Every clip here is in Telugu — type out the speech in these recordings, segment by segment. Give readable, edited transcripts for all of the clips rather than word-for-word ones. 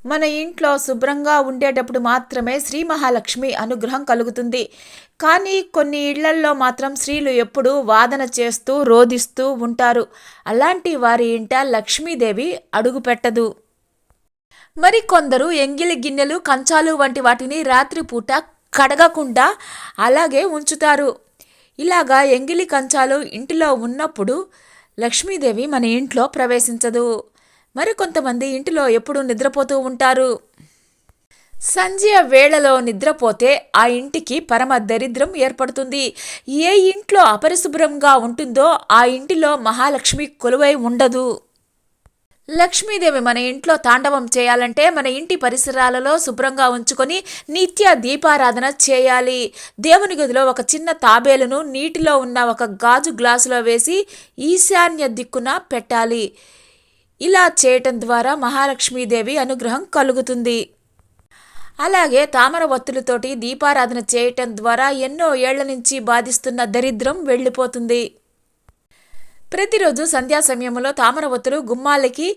మన ఇంట్లో శుభ్రంగా ఉండేటప్పుడు మాత్రమే శ్రీ మహాలక్ష్మి అనుగ్రహం కలుగుతుంది. కానీ కొన్ని ఇళ్లల్లో మాత్రం స్త్రీలు ఎప్పుడూ వాదన చేస్తూ రోదిస్తూ ఉంటారు. అలాంటి వారి ఇంట లక్ష్మీదేవి అడుగుపెట్టదు. మరి కొందరు ఎంగిలి గిన్నెలు, కంచాలు వంటి వాటిని రాత్రిపూట కడగకుండా అలాగే ఉంచుతారు. ఇలాగా ఎంగిలి కంచాలు ఇంటిలో ఉన్నప్పుడు లక్ష్మీదేవి మన ఇంట్లో ప్రవేశించదు. మరి కొంతమంది ఇంటిలో ఎప్పుడూ నిద్రపోతూ ఉంటారు. సంధ్య వేళలో నిద్రపోతే ఆ ఇంటికి పరమ దరిద్రం ఏర్పడుతుంది. ఏ ఇంట్లో అపరిశుభ్రంగా ఉంటుందో ఆ ఇంటిలో మహాలక్ష్మి కొలువై ఉండదు. లక్ష్మీదేవి మన ఇంట్లో తాండవం చేయాలంటే మన ఇంటి పరిసరాలలో శుభ్రంగా ఉంచుకొని నిత్య దీపారాధన చేయాలి. దేవుని గదిలో ఒక చిన్న తాబేలును నీటిలో ఉన్న ఒక గాజు గ్లాసులో వేసి ఈశాన్య దిక్కున పెట్టాలి. ఇలా చేయటం ద్వారా మహాలక్ష్మీదేవి అనుగ్రహం కలుగుతుంది. అలాగే తామర ఒత్తులతోటి దీపారాధన చేయటం ద్వారా ఎన్నో ఏళ్ల నుంచి బాధిస్తున్న దరిద్రం వెళ్ళిపోతుంది. ప్రతిరోజు సంధ్యా సమయంలో తామర ఒత్తులు గుమ్మాలకి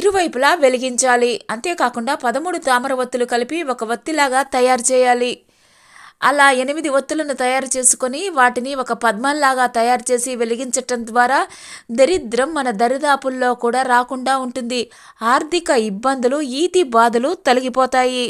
ఇరువైపులా వెలిగించాలి. అంతేకాకుండా 13 తామర ఒత్తులు కలిపి ఒక ఒత్తిలాగా తయారు చేయాలి. అలా 8 ఒత్తులను తయారు చేసుకొని వాటిని ఒక పద్మంలాగా తయారు చేసి వెలిగించటం ద్వారా దరిద్రం మన దరిదాపుల్లో కూడా రాకుండా ఉంటుంది. ఆర్థిక ఇబ్బందులు, ఈతి బాధలు తొలగిపోతాయి.